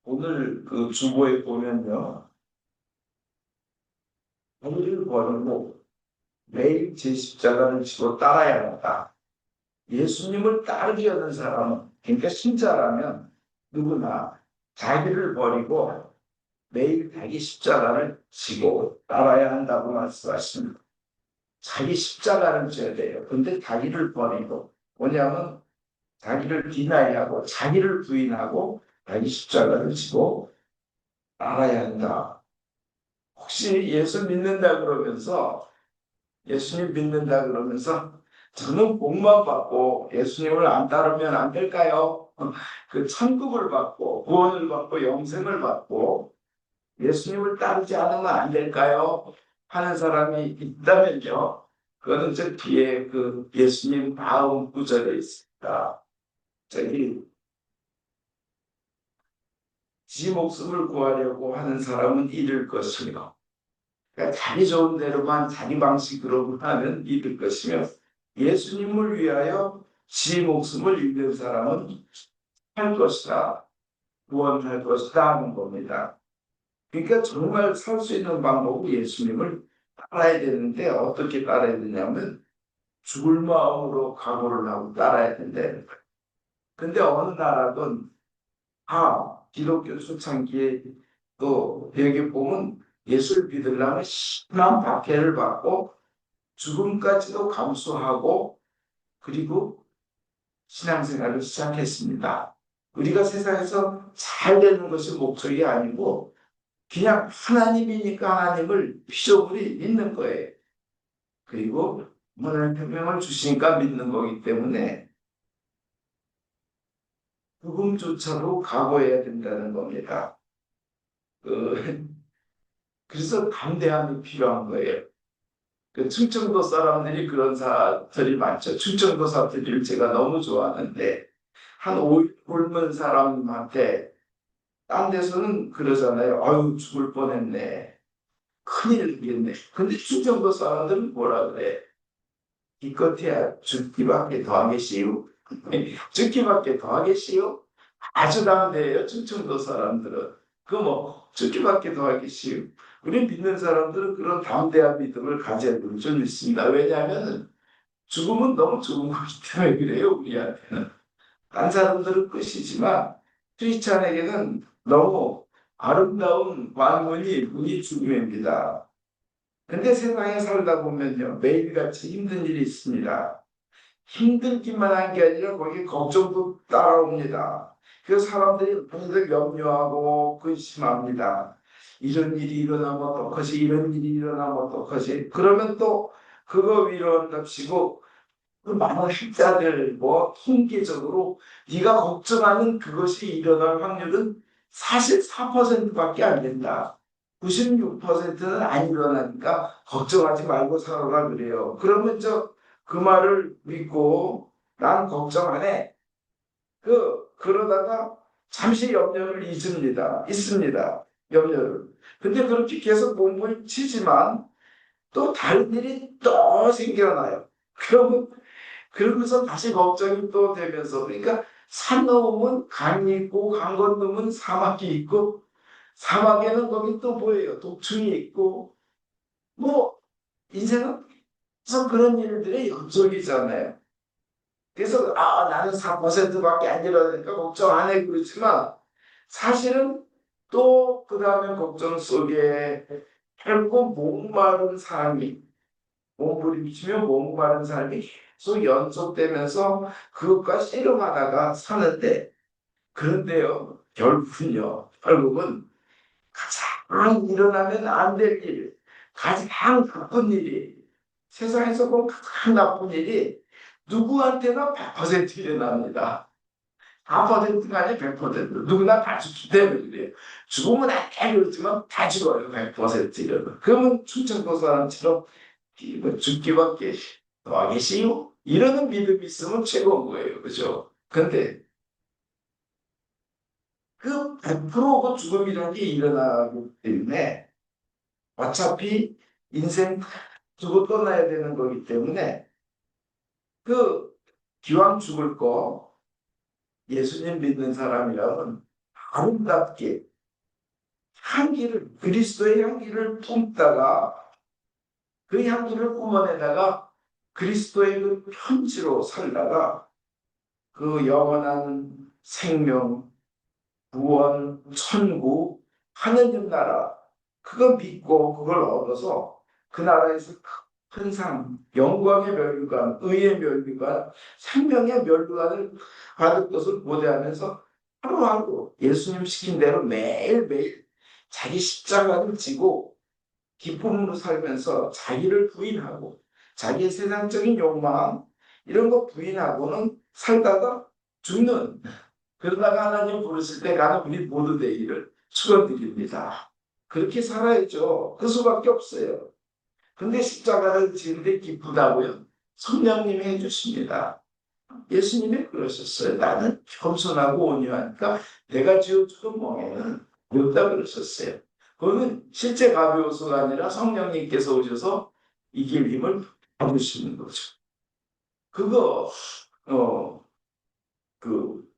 오늘 그 주보에 보면요. 자기를 버리고 매일 제 십자가를 지고 따라야 한다. 예수님을 따르게 하는 사람은, 그러니까 신자라면 누구나 자기를 버리고 매일 자기 십자가를 지고 따라야 한다고 말씀하십니다. 자기 십자가를 져야 돼요. 근데 자기를 버리고, 뭐냐면 자기를 디나이하고 자기를 부인하고 자기 십자가를 지고 따라야 한다. 혹시 예수님 믿는다 그러면서 저는 복만 받고 예수님을 안 따르면 안 될까요? 그 천국을 받고 구원을 받고 영생을 받고 예수님을 따르지 않으면 안 될까요? 하는 사람이 있다면요. 그거는 저 뒤에 그 예수님 다음 구절에 있습니다. 저기 지 목숨을 구하려고 하는 사람은 잃을 것이며, 그러니까 자기 좋은 대로만 자기 방식으로 하면 잃을 것이며, 예수님을 위하여 지 목숨을 잃는 사람은 할 것이다, 구원할 것이다 하는 겁니다. 그러니까 정말 살 수 있는 방법은 예수님을 따라야 되는데, 어떻게 따라야 되냐면 죽을 마음으로 각오를 하고 따라야 된다는 거예요. 근데 어느 나라든 기독교 초창기에 또 여기 보면 예수를 믿으려면 심한 박해를 받고 죽음까지도 감수하고 그리고 신앙생활을 시작했습니다. 우리가 세상에서 잘 되는 것이 목적이 아니고 그냥 하나님이니까 하나님을 피조물이 믿는 거예요. 그리고 하나님 생명을 주시니까 믿는 거기 때문에 죽음조차도 각오해야 된다는 겁니다. 그래서 담대함이 필요한 거예요. 그 충청도 사람들이 그런 사람들이 많죠. 충청도 사람들을 제가 너무 좋아하는데 한 젊은 사람한테 딴 데서는 그러잖아요. 아유 죽을 뻔했네. 큰일 나겠네. 근데 충청도 사람들은 뭐라 그래? 기껏해야 죽기밖에 더하겠시요. 죽기밖에 더하겠시요. 아주 담대해요. 충청도 사람들은. 그 뭐 죽기밖에 더하겠시요. 우리 믿는 사람들은 그런 담대한 믿음을 가져야 될 줄 믿습니다. 왜냐하면 죽음은 너무 좋은 거기 때문에 그래요. 우리한테는. 딴 사람들은 끝이지만 크리스찬에게는 너무 아름다운 관문이 문이 죽음입니다. 근데 세상에 살다 보면요. 매일같이 힘든 일이 있습니다. 힘들기만 한 게 아니라 거기에 걱정도 따라옵니다. 그래서 사람들이 많이들 염려하고 근심합니다. 이런 일이 일어나면 어떡하지? 이런 일이 일어나면 어떡하지? 그러면 또 그거 위로한답시고 그 많은 학자들 뭐 통계적으로 네가 걱정하는 그것이 일어날 확률은 사실 4%밖에 안 된다. 96%는 안 일어나니까 걱정하지 말고 살아라 그래요. 그러면 그 말을 믿고 난 걱정 안 해. 그러다가 잠시 염려를 있습니다. 염려를. 근데 그렇게 계속 몸부림치지만 또 다른 일이 또 생겨나요. 그러면서 다시 걱정이 또 되면서, 그러니까 산 넘으면 강이 있고 강 건너면 사막이 있고 사막에는 거기 또 뭐예요? 독충이 있고 뭐 인생은 계속 그런 일들의 연속이잖아요. 그래서 나는 4%밖에 안 일어나니까 걱정 안 해 그렇지만 사실은 또 그 다음에 걱정 속에 결국 목마른 삶이 몸부림치며 목마른 삶이 계속 연속되면서 그것과 씨름하다가 사는데, 그런데요 결국은 가장 일어나면 안 될 일, 가장 나쁜 일이, 세상에서 본 가장 나쁜 일이 누구한테나 100% 일어납니다. 4%가 아니라 100%. 누구나 다 죽기 때문에 그래요. 죽으면 안 돼, 그렇지만 다 죽어요. 100% 일어나. 그러면 충청도 사람처럼 죽기밖에 더하겠시요? 이러는 믿음이 있으면 최고인 거예요. 그죠? 근데 그 100%그 죽음이라는 게 일어나기 때문에 어차피 인생 두고 떠나야 되는 거기 때문에 그 기왕 죽을 거 예수님 믿는 사람이라면 아름답게 향기를, 그리스도의 향기를 품다가 그 향기를 뿜어내다가 그리스도의 그 편지로 살다가 그 영원한 생명, 구원, 천국, 하느님 나라, 그거 믿고 그걸 얻어서 그 나라에서 큰 상, 영광의 면류관, 의의 면류관, 생명의 면류관을 받을 것을 고대하면서 하루하루 예수님 시킨 대로 매일매일 자기 십자가를 지고 기쁨으로 살면서 자기를 부인하고 자기의 세상적인 욕망 이런 거 부인하고는 살다가 죽는, 그러다가 하나님 부르실 때 가는 우리 모두 되기를 축원드립니다. 그렇게 살아야죠. 그 수밖에 없어요. 근데 십자가를 지는데 기쁘다고요? 성령님이 해주십니다. 예수님이 그러셨어요. 나는 겸손하고 온유하니까 내가 지어주는 멍에는 없다 그러셨어요. 그거는 실제 가벼워서가 아니라 성령님께서 오셔서 이길 힘을 받으시는 거죠. 그거 그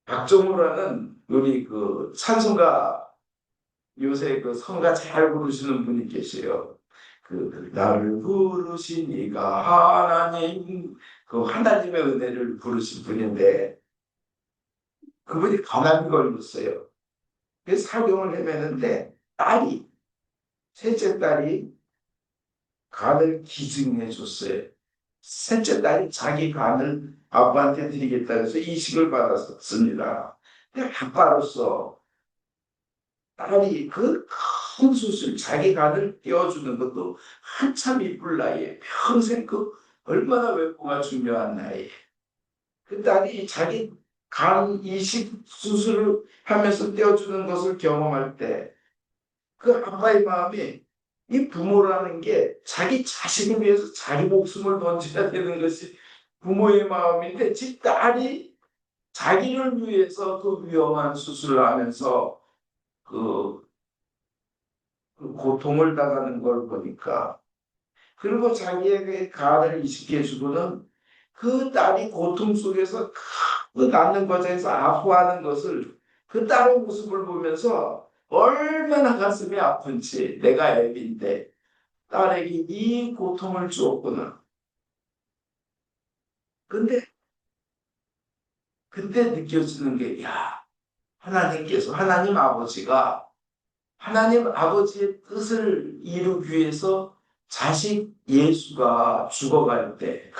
박정우라는 우리 그 찬송가, 요새 그 성가 잘 부르시는 분이 계세요. 그 나를 부르시니가 하나님, 그 하나님의 은혜를 부르신 분인데 그분이 감염이 걸렸어요. 그래서 사경을 헤매는데 딸이, 셋째 딸이 간을 기증해 줬어요. 셋째 딸이 자기 간을 아빠한테 드리겠다 해서 이식을 받았습니다. 근데 아빠로서 딸이 그 큰 수술, 자기 간을 떼어주는 것도 한참 이쁠 나이에, 평생 그 얼마나 외모가 중요한 나이에 그 딸이 자기 간 이식 수술을 하면서 떼어주는 것을 경험할 때 그 아빠의 마음이, 이 부모라는 게 자기 자식을 위해서 자기 목숨을 던져야 되는 것이 부모의 마음인데, 지 딸이 자기를 위해서 그 위험한 수술을 하면서 그, 그 고통을 당하는 걸 보니까, 그리고 자기에게 간을 이식해주고는 그 딸이 고통 속에서 그 낳는 과정에서 아파하는 것을, 그 딸의 모습을 보면서 얼마나 가슴이 아픈지, 내가 애비인데 딸에게 이 고통을 주었구나. 근데 그때 느껴지는 게, 야, 하나님께서, 하나님 아버지가 하나님 아버지의 뜻을 이루기 위해서 자식 예수가 죽어갈 때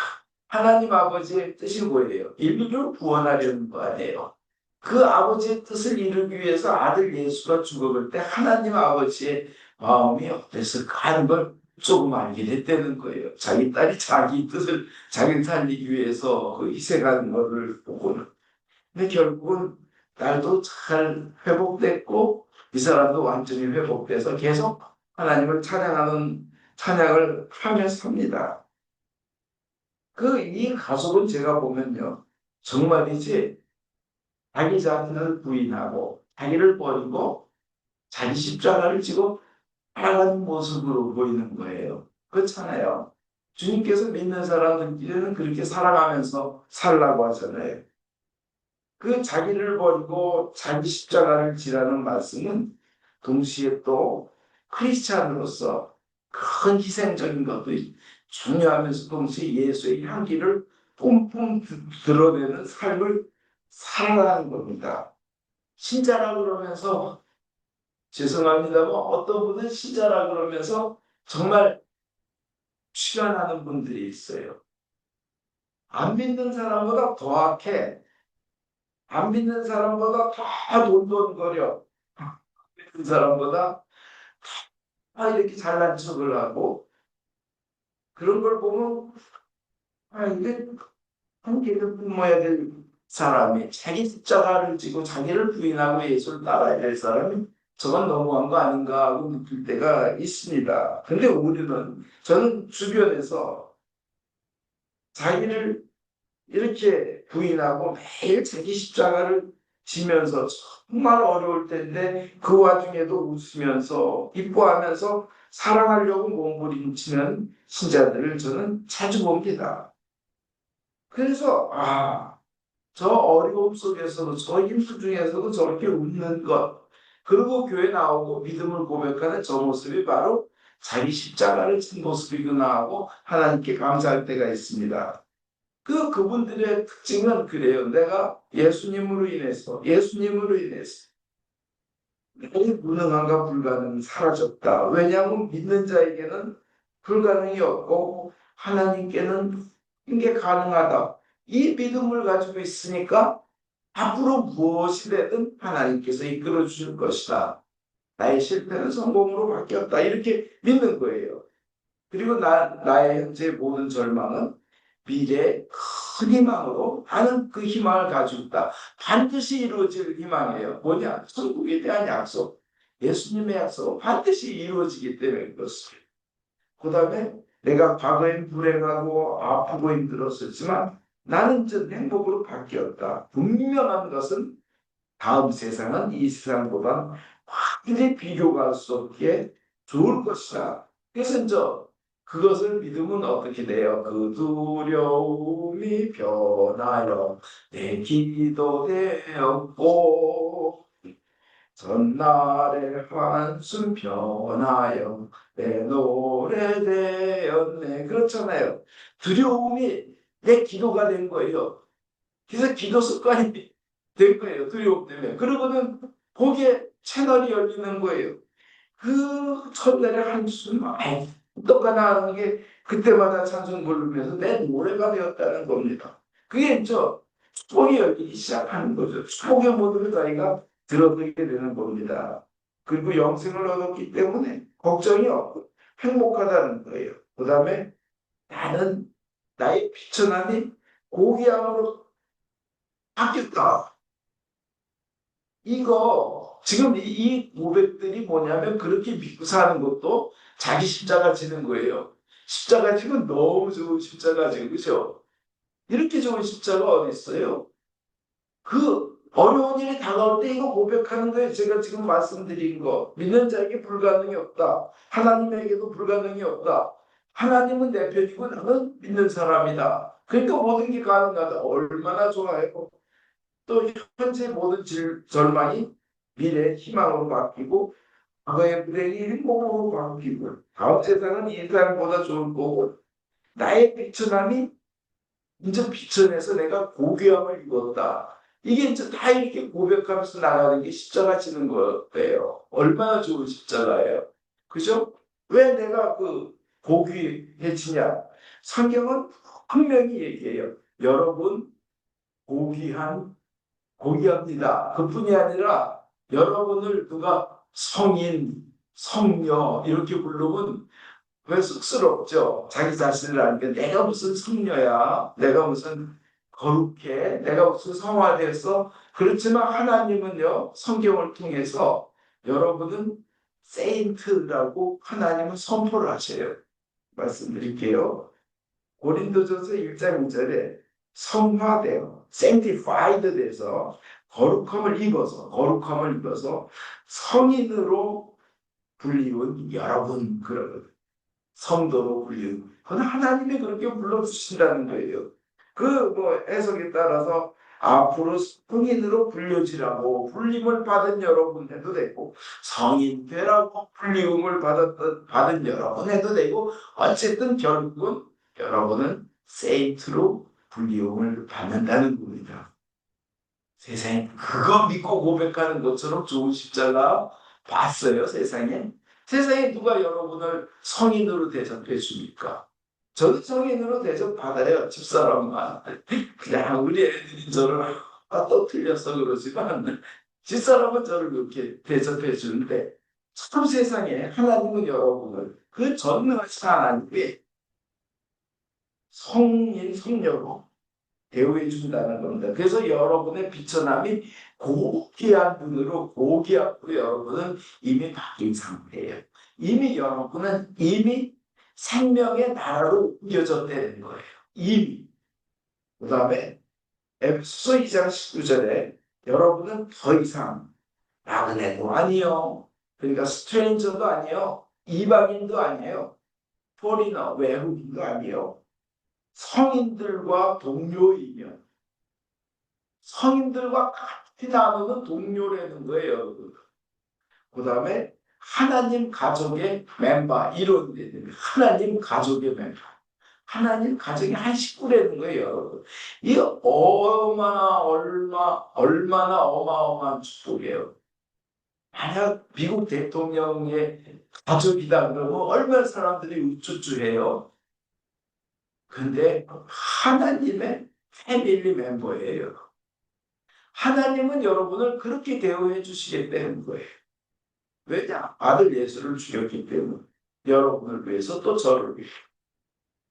하나님 아버지의 뜻이 뭐예요? 인류를 구원하려는 거 아니에요. 그 아버지의 뜻을 이루기 위해서 아들 예수가 죽어갈 때 하나님 아버지의 마음이 어땠을까 하는 걸 조금 알게 됐다는 거예요. 자기 딸이 자기 뜻을 자기 살리기 위해서 그 희생하는 것을 보고는. 근데 결국은 딸도 잘 회복됐고 이 사람도 완전히 회복돼서 계속 하나님을 찬양하는, 찬양을 하면서 삽니다. 그 이 가족은 제가 보면요, 정말이지 자기 자신을 부인하고 자기를 버리고 자기 십자가를 지고 하나님 모습으로 보이는 거예요. 그렇잖아요. 주님께서 믿는 사람들끼리는 그렇게 살아가면서 살라고 하잖아요. 그 자기를 버리고 자기 십자가를 지라는 말씀은 동시에 또 크리스찬으로서 큰 희생적인 것도 중요하면서 동시에 예수의 향기를 뿜뿜 드러내는 삶을 살아가는 겁니다. 신자라 그러면서, 죄송합니다만 어떤 분은 신자라 그러면서 정말 출연하는 분들이 있어요. 안 믿는 사람보다 더 악해. 안 믿는 사람보다 더 돈돈거려. 안 믿는 사람보다 다 이렇게 잘난 척을 하고, 그런 걸 보면 이게 한계를 뿜어야 될 사람이, 자기 십자가를 지고 자기를 부인하고 예수를 따라야 될 사람이 저건 너무한 거 아닌가 하고 느낄 때가 있습니다. 근데 우리는, 저는 주변에서 자기를 이렇게 부인하고 매일 자기 십자가를 지면서 정말 어려울 텐데 그 와중에도 웃으면서 기뻐하면서 사랑하려고 몸부림치는 신자들을 저는 자주 봅니다. 그래서 저 어려움 속에서도 저 힘들 중에서도 저렇게 웃는 것. 그리고 교회 나오고 믿음을 고백하는 저 모습이 바로 자기 십자가를 진 모습이구나 하고 하나님께 감사할 때가 있습니다. 그분들의 특징은 그래요. 내가 예수님으로 인해서 나의 무능함과 불가능이 사라졌다. 왜냐하면 믿는 자에게는 불가능이 없고 하나님께는 이게 가능하다. 이 믿음을 가지고 있으니까 앞으로 무엇이 되든 하나님께서 이끌어 주실 것이다. 나의 실패는 성공으로 바뀌었다. 이렇게 믿는 거예요. 그리고 나의 현재 모든 절망은 미래의 큰 희망으로 나는 그 희망을 가지고 있다. 반드시 이루어질 희망이에요. 뭐냐? 천국에 대한 약속. 예수님의 약속은 반드시 이루어지기 때문에 그렇습니다. 그 다음에 내가 과거엔 불행하고 아프고 힘들었었지만 나는 전 행복으로 바뀌었다. 분명한 것은 다음 세상은 이 세상보다 완전히 비교가 할 수 없기에 좋을 것이다. 그래서 이제 그것을 믿으면 어떻게 돼요? 그 두려움이 변하여 내 기도 되었고 전날의 한숨 변하여 내 노래 되었네. 그렇잖아요. 두려움이 내 기도가 된 거예요. 그래서 기도 습관이 된 거예요. 두려움 때문에. 그러고는 거기에 채널이 열리는 거예요. 그 첫날의 한숨, 떡하나 하는 게 그때마다 찬송 부르면서 내 노래가 되었다는 겁니다. 그게 이제 축복이 열리기 시작하는 거죠. 축복의 모든 자기가 들어들게 되는 겁니다. 그리고 영생을 얻었기 때문에 걱정이 없고 행복하다는 거예요. 그 다음에 나는 나의 비천함이 고귀함으로 바뀌었다. 이거 지금 이 고백들이 뭐냐면 그렇게 믿고 사는 것도 자기 십자가 지는 거예요. 십자가 지면 너무 좋은 십자가 지고 그죠? 이렇게 좋은 십자가 어디 있어요? 그 어려운 일이 다가올 때 이거 고백하는 거예요. 제가 지금 말씀드린 거. 믿는 자에게 불가능이 없다. 하나님에게도 불가능이 없다. 하나님은 내 편이고 나는 믿는 사람이다. 그러니까 모든 게 가능하다. 얼마나 좋아요. 또 현재 모든 절망이 미래의 희망으로 바뀌고 과거의 불행이 행복으로 바뀌고 다음 세상은 이 세상보다 좋을 거고 나의 비천함이 이제 비천해서 내가 고귀함을 입었다. 이게 이제 다 이렇게 고백하면서 나가는 게 십자가 지는 거예요. 얼마나 좋은 십자가예요. 그죠? 왜 내가 그 고귀해지냐? 성경은 분명히 얘기해요. 여러분 고귀합니다. 그뿐이 아니라 여러분을 누가 성인, 성녀 이렇게 부르면 왜 쑥스럽죠? 자기 자신을 아니까 내가 무슨 성녀야? 내가 무슨 거룩해? 내가 무슨 성화돼서? 그렇지만 하나님은요, 성경을 통해서 여러분은 세인트라고 하나님은 선포를 하셔요. 말씀드릴게요. 고린도전서 1장 2절에 성화되어 sanctified 돼서 거룩함을 입어서 성인으로 불리운 여러분 그러거든. 성도로 불리운. 그건 하나님이 그렇게 불러주신다는 거예요. 그 뭐 해석에 따라서 앞으로 성인으로 불려지라고 불림을 받은 여러분 해도 되고 성인 되라고 불리움을 받은 여러분 해도 되고 어쨌든 결국은 여러분은 세인트로 불리움을 받는다는 겁니다. 세상에 그거 믿고 고백하는 것처럼 좋은 십자가 봤어요, 세상에? 세상에 누가 여러분을 성인으로 대접해 줍니까? 저는 성인으로 대접받아요, 집사람만. 그냥 우리 애들이 저를 또 틀려서 그러지만 집사람은 저를 그렇게 대접해 주는데 참 세상에 하나님은 여러분을 그 전능하신 하나님이 성인, 성녀로 대우해 준다는 겁니다. 그래서 여러분의 비천함이 고귀한 분으로 고귀하고 여러분은 이미 바뀐 상태예요. 이미 생명의 나라로 옮겨졌다는 거예요. 이미. 그 다음에 에베소서 2장 19절에 여러분은 더 이상 나그네도 아니요. 그러니까 스트레인저도 아니요. 이방인도 아니에요. 포리너, 외국인도 아니에요. 성인들과 동료이며 성인들과 같이 나누는 동료라는 거예요. 그 다음에 하나님 가족의 멤버, 이런 하나님 가족의 멤버. 하나님 가정의 한 식구라는 거예요. 이게 얼마나 어마어마한 축복이에요. 만약 미국 대통령의 가족이다 그러면 얼마나 사람들이 우쭈쭈해요. 근데 하나님의 패밀리 멤버예요. 하나님은 여러분을 그렇게 대우해 주시겠다는 거예요. 왜냐? 아들 예수를 죽였기 때문에. 여러분을 위해서 또 저를 위해서.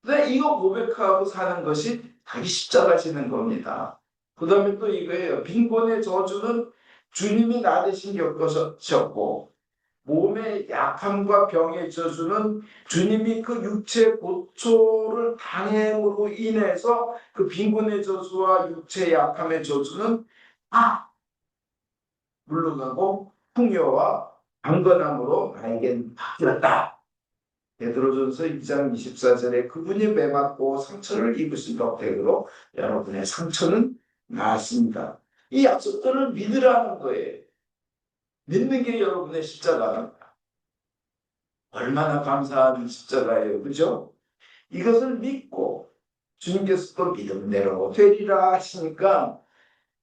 근데 이거 고백하고 사는 것이 자기 십자가 지는 겁니다. 그 다음에 또 이거예요. 빈곤의 저주는 주님이 나 대신 겪으셨고, 몸의 약함과 병의 저주는 주님이 그 육체 고초를 당함으로 인해서 그 빈곤의 저주와 육체 약함의 저주는 다 물러가고 풍요와 강건함으로 나에겐 바뀌었다. 베드로전서 2장 24절에 그분이 매맞고 상처를 입으신 덕택으로 여러분의 상처는 나았습니다. 이 약속들을 믿으라는 거예요. 믿는 게 여러분의 십자가입니다. 얼마나 감사한 십자가예요. 그죠? 이것을 믿고 주님께서도 믿음대로 되리라 하시니까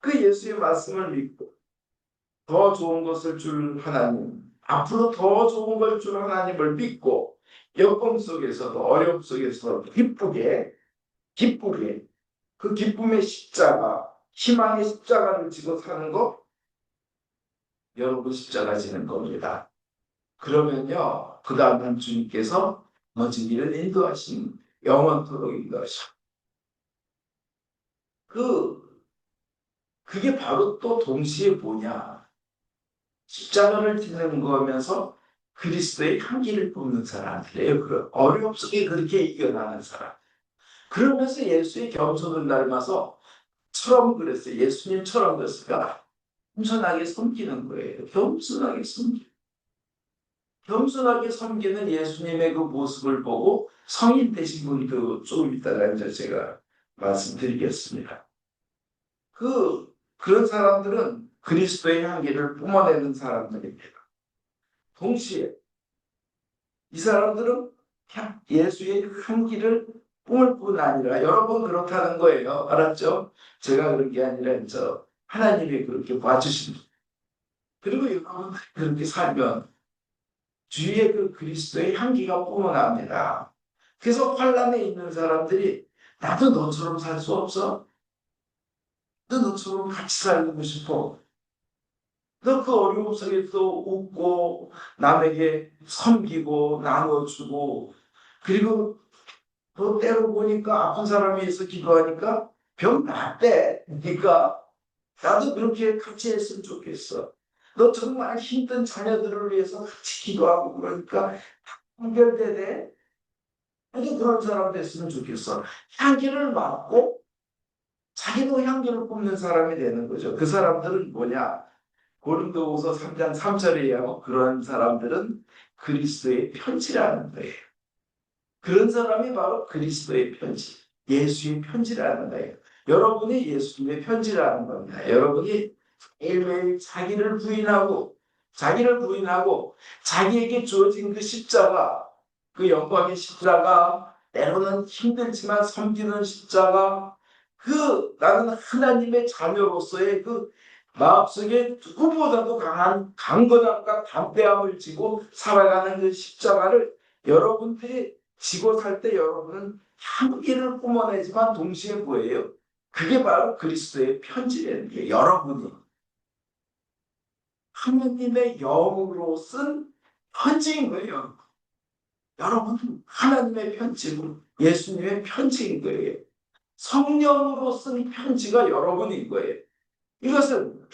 그 예수의 말씀을 믿고 더 좋은 것을 줄 하나님, 앞으로 더 좋은 걸 줄 하나님을 믿고 여건 속에서도 어려움 속에서도 기쁘게 그 기쁨의 십자가, 희망의 십자가를 지고 사는 것, 여러분 십자가 지는 겁니다. 그러면요, 그 다음은 주님께서 멋진 길을 인도하신 영원토록 인도하셔. 그게 바로 또 동시에 뭐냐? 십자가를 지는 거면서 그리스도의 향기를 뿜는 사람들이에요. 그 어려움 속에 그렇게 이겨나가는 사람. 그러면서 예수의 겸손을 닮아서 그랬어요. 예수님처럼 그랬으니까 겸손하게 섬기는 거예요. 겸손하게 섬기는 예수님의 그 모습을 보고 성인 되신 분도 조금 이따가 이제 제가 말씀드리겠습니다. 그런 사람들은 그리스도의 향기를 뿜어내는 사람들입니다. 동시에 이 사람들은 예수의 향기를 뿜을 뿐 아니라 여러분 그렇다는 거예요. 알았죠? 제가 그런 게 아니라 하나님이 그렇게 봐주신 거예요. 그리고 여러분 그렇게 살면 주위에 그 그리스도의 향기가 뿜어납니다. 그래서 환란에 있는 사람들이 나도 너처럼 살 수 없어? 나도 너처럼 같이 살고 싶어. 너 그 어려움 속에서 웃고 남에게 섬기고 나눠주고 그리고 또 때로 보니까 아픈 사람이 있어 기도하니까 병 낫대. 네가 나도 그렇게 같이 했으면 좋겠어. 너 정말 힘든 자녀들을 위해서 같이 기도하고 그러니까 해결되네. 아니 그런 사람 됐으면 좋겠어. 향기를 맡고 자기도 향기를 뿜는 사람이 되는 거죠. 그 사람들은 뭐냐? 고린도후서 3장 3절에 의하면 그런 사람들은 그리스도의 편지라는 거예요. 그런 사람이 바로 그리스도의 편지, 예수의 편지라는 거예요. 여러분이 예수님의 편지라는 겁니다. 여러분이 매일매일 자기를 부인하고 자기에게 주어진 그 십자가, 그 영광의 십자가, 때로는 힘들지만 섬기는 십자가, 나는 하나님의 자녀로서의 그 마음속에 누구보다도 강한 강건함과 담대함을 지고 살아가는 그 십자가를 여러분들이 지고 살 때 여러분은 향기를 뿜어내지만 동시에 뭐예요? 그게 바로 그리스도의 편지라는 게 여러분이 하나님의 영으로 쓴 편지인 거예요. 여러분은 하나님의 편지고 예수님의 편지인 거예요. 성령으로 쓴 편지가 여러분인 거예요. 이것은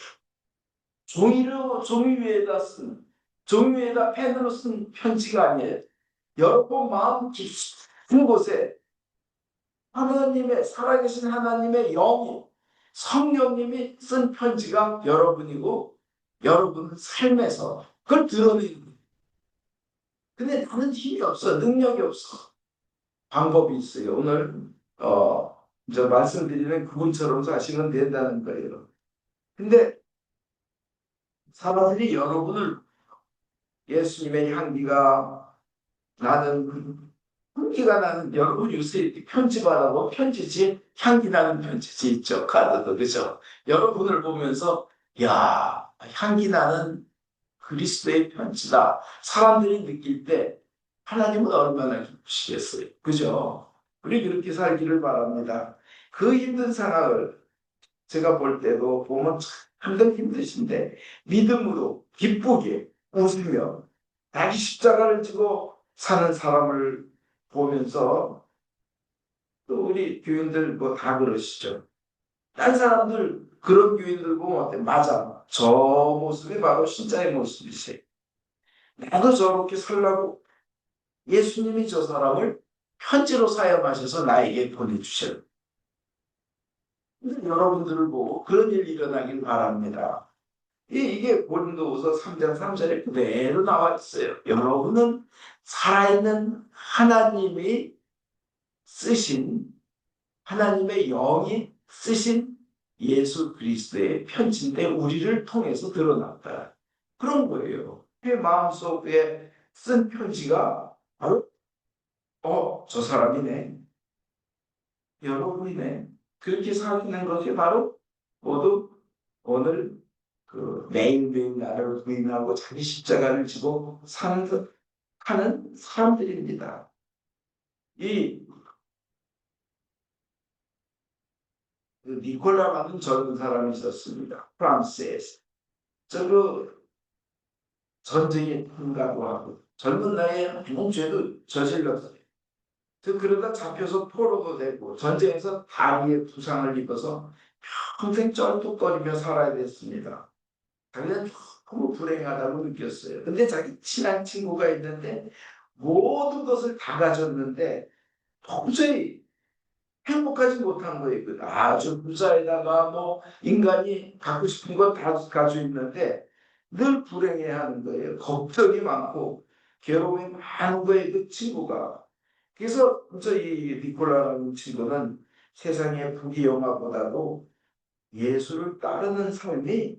종이 위에다 펜으로 쓴 편지가 아니에요. 여러분 마음 깊은 곳에 살아계신 하나님의 영이 성령님이 쓴 편지가 여러분이고 여러분 삶에서 그걸 드러내는 거예요. 근데 나는 힘이 없어. 능력이 없어. 방법이 있어요. 오늘 이제 말씀드리는 그분처럼 사시면 된다는 거예요. 근데 사람들이 여러분을 예수님의 향기가 나는 여러분 요새 이렇게 편지 받아보 편지지 향기 나는 편지지 있죠. 카드도 그죠? 여러분을 보면서 야 향기 나는 그리스도의 편지다. 사람들이 느낄 때 하나님은 얼마나 기쁘시겠어요. 그죠? 우리 그렇게 살기를 바랍니다. 그 힘든 상황을 제가 볼 때도 보면 참 힘드신데 믿음으로 기쁘게 웃으며 자기 십자가를 지고 사는 사람을 보면서 또 우리 교인들 뭐 다 그러시죠. 딴 사람들 그런 교인들 보면 어때? 맞아. 저 모습이 바로 신자의 모습이세요. 나도 저렇게 살라고 예수님이 저 사람을 편지로 사용하셔서 나에게 보내주셔요. 여러분들을 보고 그런 일 일어나길 바랍니다. 이게 고린도후서 3장 3절에 그대로 나와 있어요. 여러분은 살아있는 하나님이 쓰신 하나님의 영이 쓰신 예수 그리스도의 편지인데 우리를 통해서 드러났다. 그런 거예요. 내 마음속에 쓴 편지가 바로 저 사람이네. 여러분이네. 그렇게 사는 것이 바로 모두 오늘 매일매일 나를 부인하고 자기 십자가를 지고 하는 사람들입니다. 이 니콜라라는 젊은 사람이 있었습니다. 프랑스에서. 전쟁에 참가하고 젊은 나이에 많은 죄도 저질렀어요. 그러다 잡혀서 포로도 되고 전쟁에서 다리에 부상을 입어서 평생 쩔뚝거리며 살아야 됐습니다. 자기는 너무 불행하다고 느꼈어요. 근데 자기 친한 친구가 있는데 모든 것을 다 가졌는데 도저히 행복하지 못한 거예요. 아주 부자에다가 뭐 인간이 갖고 싶은 건 다 가지고 있는데 늘 불행해하는 거예요. 걱정이 많고 괴로움이 많은 거예요. 그 친구가. 그래서 이 니콜라라는 친구는 세상의 부귀영화보다도 예수를 따르는 삶이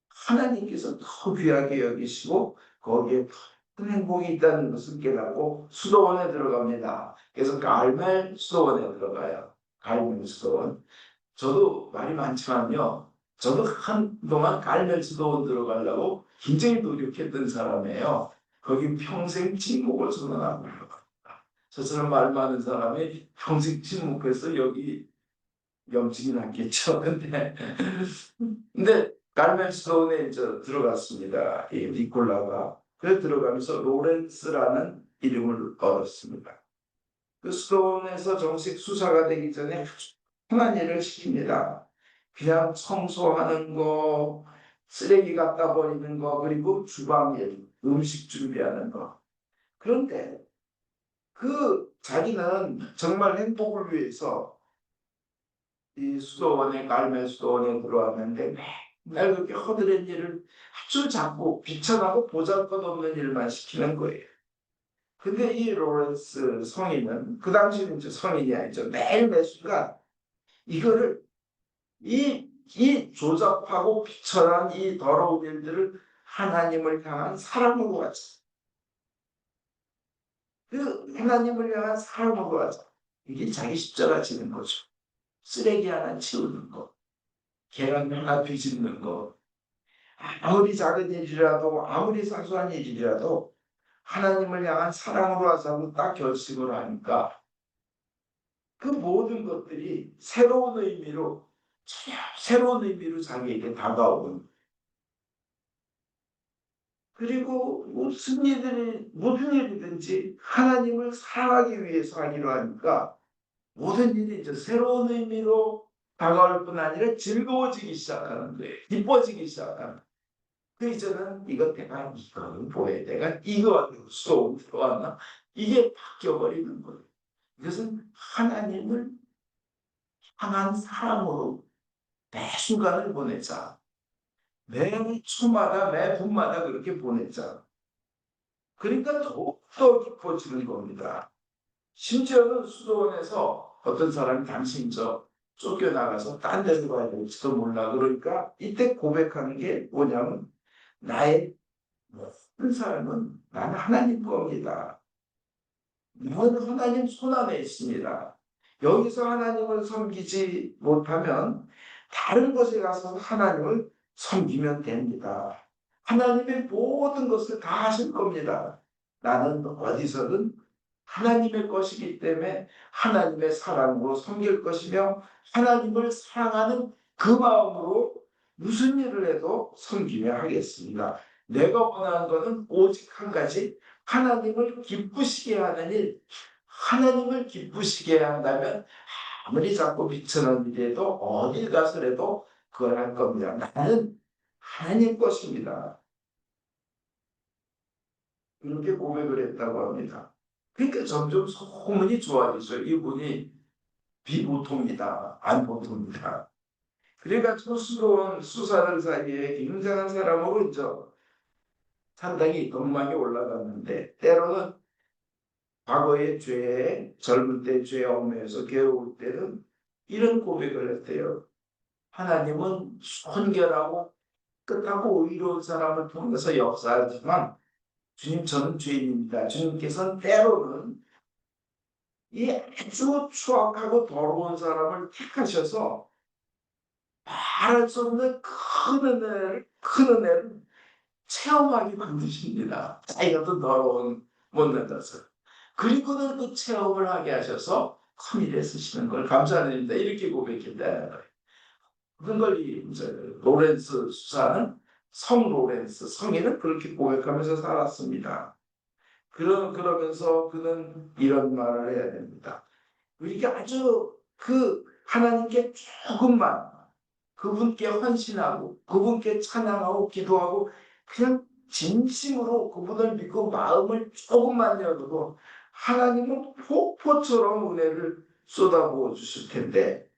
하나님께서 더 귀하게 여기시고 거기에 큰 행복이 있다는 것을 깨닫고 수도원에 들어갑니다. 그래서 갈멜 수도원에 들어가요. 갈멜 수도원. 저도 말이 많지만요. 저도 한동안 갈멜 수도원 들어가려고 굉장히 노력했던 사람이에요. 거기 평생 침묵을 선언하고 저처럼 말 많은 사람이 평생 침묵해서 여기 염증이 났겠죠. 근데 갈멜스톤에 들어갔습니다. 이 니콜라가. 그래서 들어가면서 로렌스라는 이름을 얻었습니다. 그 스톤에서 정식 수사가 되기 전에 흔한 일을 시킵니다. 그냥 청소하는 거, 쓰레기 갖다 버리는 거, 그리고 주방일, 음식 준비하는 거. 그런데 자기는 정말 행복을 위해서 이 수도원에 갈멜 수도원에 들어왔는데 맨날 그렇게 허드렛 일을 아주 작고 비천하고 보잘것없는 일만 시키는 거예요. 근데 이 로렌스 성인은 그 당시는 이제 성인이 아니죠. 매일 매 순간 이거를 이 조잡하고 비천한 이 더러운 일들을 하나님을 향한 사랑으로 하자. 그 하나님을 향한 사랑으로 하자. 이게 자기 십자가 지는 거죠. 쓰레기 하나 치우는 거. 계란 하나 뒤집는 거, 아무리 작은 일이라도, 아무리 사소한 일이라도 하나님을 향한 사랑으로 하자고 딱 결심을 하니까 그 모든 것들이 새로운 의미로 자기에게 다가오는. 그리고 무슨 일이든지 하나님을 사랑하기 위해서 하기로 하니까 모든 일이 이제 새로운 의미로 다가올 뿐 아니라 즐거워지기 시작하는 거예요. 기뻐지기 시작하는 거예요. 그 이제는 내가 이거는 뭐해? 내가 이거 수도 들어왔나? 이게 바뀌어버리는 거예요. 이것은 하나님을 향한 사랑으로 매 순간을 보내자. 매 초마다, 매 분마다 그렇게 보내자. 그러니까 더욱더 깊어지는 겁니다. 심지어는 수도원에서 어떤 사람이 당신 쫓겨나가서 딴 데로 가야 될지도 몰라. 그러니까 이때 고백하는 게 뭐냐면 나의 모든 삶은 나는 하나님 겁니다. 나는 하나님 손 안에 있습니다. 여기서 하나님을 섬기지 못하면 다른 곳에 가서 하나님을 섬기면 됩니다. 하나님의 모든 것을 다 하실 겁니다. 나는 어디서든 하나님의 것이기 때문에 하나님의 사랑으로 섬길 것이며 하나님을 사랑하는 그 마음으로 무슨 일을 해도 섬기며 하겠습니다. 내가 원하는 것은 오직 한 가지, 하나님을 기쁘시게 하는 일. 하나님을 기쁘시게 한다면 아무리 자꾸 비천한 일에도 어딜 가서라도 그걸 할 겁니다. 나는 하나님 것입니다. 이렇게 고백을 했다고 합니다. 그러니까 점점 소문이 좋아지죠. 이분이 비보통이다, 안 보통이다. 그러니까 촌스러운 수사들 사이에 굉장한 사람으로 이제 상당히 건망이 올라갔는데 때로는 과거의 죄에 젊을 때 죄에 얽매여서 괴로울 때는 이런 고백을 했대요. 하나님은 순결하고 끝하고 의로운 사람을 통해서 역사하지만 주님 저는 죄인입니다. 주님께서는 때로는 이 아주 추악하고 더러운 사람을 택하셔서 말할 수 없는 큰 은혜를 체험하게 만드십니다. 자기가 더 더러운 못난 자들. 그리고는 그 체험을 하게 하셔서 큰 일에 쓰시는 걸 감사드립니다. 이렇게 고백했다는 거예요. 그걸 로렌스 수사는 성 로렌스, 성인은 그렇게 고백하면서 살았습니다. 그러면서 그는 이런 말을 해야 됩니다. 우리가 아주 그 하나님께 조금만 그분께 헌신하고 그분께 찬양하고 기도하고 그냥 진심으로 그분을 믿고 마음을 조금만 열어도 하나님은 폭포처럼 은혜를 쏟아부어 주실 텐데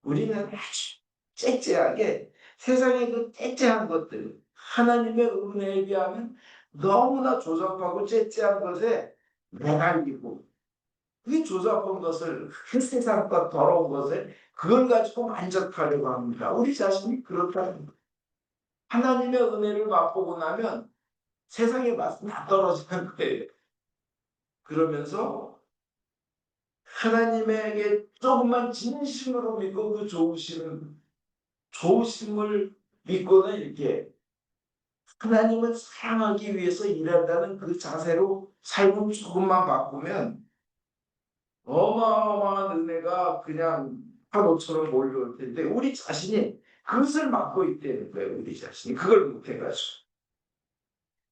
우리는 아주 째째하게 세상의 그 째째한 것들 하나님의 은혜에 비하면 너무나 조잡하고 째째한 것에 매달리고 그 조잡한 것을 그 세상과 더러운 것을 그걸 가지고 만족하려고 합니다. 우리 자신이 그렇다는 거예요. 하나님의 은혜를 맛보고 나면 세상의 맛은 다 떨어지는 거예요. 그러면서 하나님에게 조금만 진심으로 믿고 그 좋으심을 믿고는 이렇게 하나님을 사랑하기 위해서 일한다는 그 자세로 삶을 조금만 바꾸면 어마어마한 은혜가 그냥 파도처럼 몰려올 텐데 우리 자신이 그것을 막고 있다는 거예요. 우리 자신이 그걸 못해가지고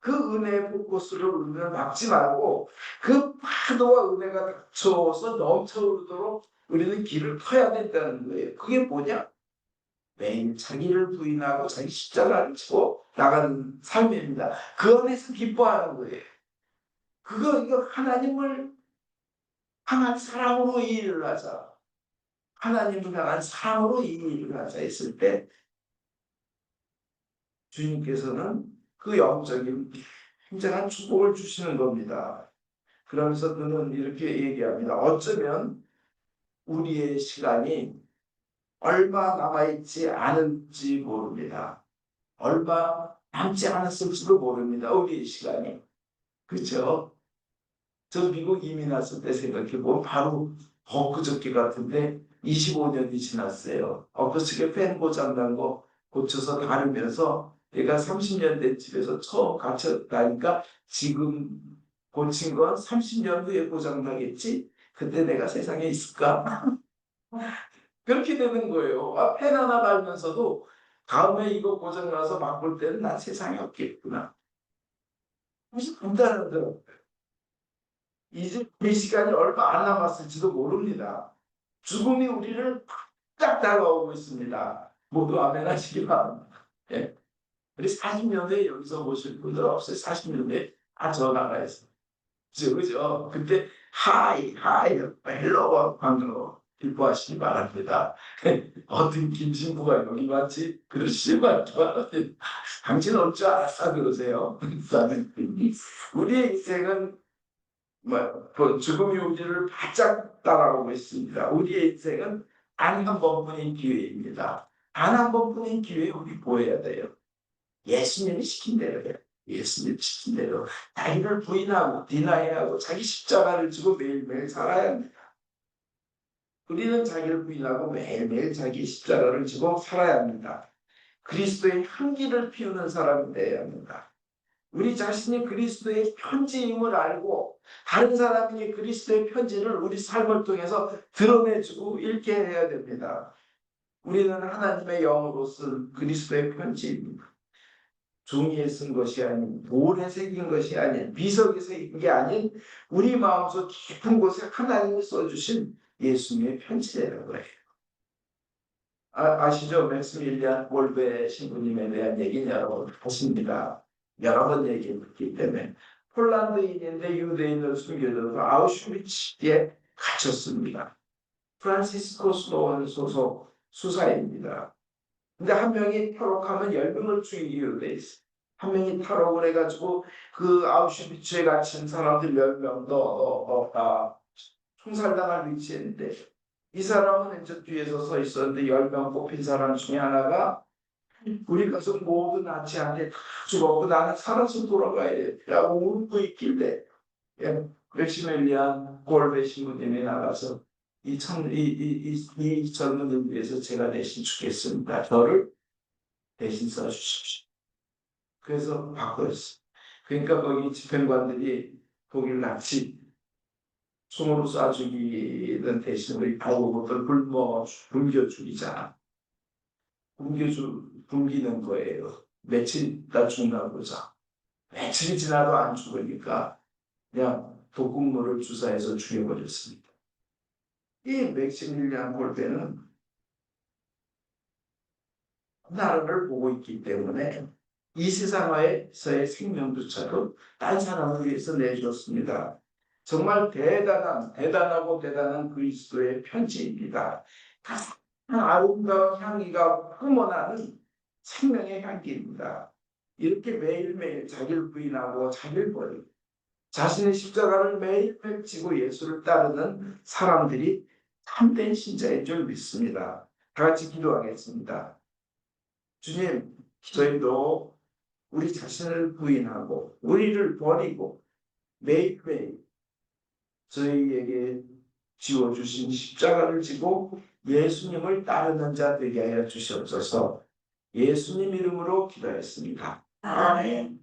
그 은혜의 포커스를 우리는 막지 말고 그 파도와 은혜가 닥쳐서 넘쳐오르도록 우리는 길을 터야 된다는 거예요. 그게 뭐냐? 매일 자기를 부인하고 자기 십자가를 지고 나가는 삶입니다. 그 안에서 기뻐하는 거예요. 이거 하나님을 향한 사랑으로 이 일을 하자. 하나님을 향한 사랑으로 이 일을 하자 했을 때 주님께서는 그 영적인 굉장한 축복을 주시는 겁니다. 그러면서 그는 이렇게 얘기합니다. 어쩌면 우리의 시간이 얼마 남아있지 않을지 모릅니다. 얼마 남지 않았을지도 모릅니다. 우리의 시간이. 그렇죠? 저 미국 이민 왔을 때 생각해보면 바로 엊그저께 같은데 25년이 지났어요. 엊그저께 팬 고장 난 거 고쳐서 다루면서 내가 30년 된 집에서 처음 갇혔다니까 지금 고친 건 30년 후에 고장 나겠지? 그때 내가 세상에 있을까? 그렇게 되는 거예요. 팬 하나 달면서도 다음에 이거 고장 나서 바꿀 때는 난 세상에 없겠구나. 무슨 간단하더라고요. 이제 그 시간이 얼마 안 남았을지도 모릅니다. 죽음이 우리를 딱 다가오고 있습니다. 모두 아멘 하시기 바랍니다. 예. 우리 40년 후에 여기서 보실 분들 없어요. 40년 후에 저 나라에서. 그죠? 그때 하이 헬로와 반가워 기뻐하시기 바랍니다. 어떤 김신부가 여기 왔지? 그러시지 말기 바랍니다. 당신 올 줄 알았어 그러세요. 우리의 인생은 죽음이 우리를 바짝 따라오고 있습니다. 우리의 인생은 단 한 번뿐인 기회입니다. 단 한 번뿐인 기회에 우리 보여야 돼요. 예수님이 시킨 대로요. 예수님이 시킨 대로 자기를 부인하고 디나이하고 자기 십자가를 지고 매일매일 살아야 합니다. 우리는 자기를 부인하고 매일매일 자기 십자가를 지고 살아야 합니다. 그리스도의 향기를 피우는 사람이 되어야 합니다. 우리 자신이 그리스도의 편지임을 알고 다른 사람이 그리스도의 편지를 우리 삶을 통해서 드러내주고 읽게 해야 됩니다. 우리는 하나님의 영으로 쓴 그리스도의 편지입니다. 종이에 쓴 것이 아닌, 돌에 새긴 것이 아닌, 비석에 새긴 게 아닌 우리 마음속 깊은 곳에 하나님이 써주신 예수님의 편지라고 해요. 아시죠? 맥스밀리안 골베 신부님에 대한 얘기는 여러분 하십니다. 여러 번 얘기했기 때문에 폴란드인인데 유대인을 숨겨줘서 아우슈비츠에 갇혔습니다. 프란시스코 슬로원 소속 수사입니다. 근데 한 명이 탈옥하면 10명을 죽이기로 돼 있어. 한 명이 탈옥을 해가지고 그 아우슈비츠에 갇힌 사람들 10명도 다 총살당할 위치인데 이 사람은 이제 뒤에서 서 있었는데 10명 뽑힌 사람 중에 하나가 우리 가족 모두 나치한테 다 죽었고 나는 살아서 돌아가야 돼 라고 울고 있길래 맥시멜리안 골베 신부님이 나가서 이 젊은이를 위해서 제가 대신 죽겠습니다. 저를 대신 써주십시오. 그래서 바꿔줬어. 그러니까 거기 집행관들이 독일 나치 총으로 쏴 죽이는 대신 우리 바보들 굶겨 죽이잖아. 굶기는 거예요. 며칠 있다 죽나 보자. 며칠이 지나도 안 죽으니까 그냥 독극물을 주사해서 죽여버렸습니다. 이 맥시밀리안 골베는 나라를 보고 있기 때문에 이 세상에서의 생명조차도 딴 사람을 위해서 내줬습니다. 정말 대단하고 대단한 그리스도의 편지입니다. 가장 아름다운 향기가 뿜어나는 생명의 향기입니다. 이렇게 매일매일 자기를 부인하고 자기를 버리고 자신의 십자가를 매일매일 지고 예수를 따르는 사람들이 참된 신자인 줄 믿습니다. 다 같이 기도하겠습니다. 주님, 저희도 우리 자신을 부인하고 우리를 버리고 매일매일 저희에게 지워주신 십자가를 지고 예수님을 따르는 자 되게 하여 주시옵소서. 예수님 이름으로 기도했습니다. 아멘.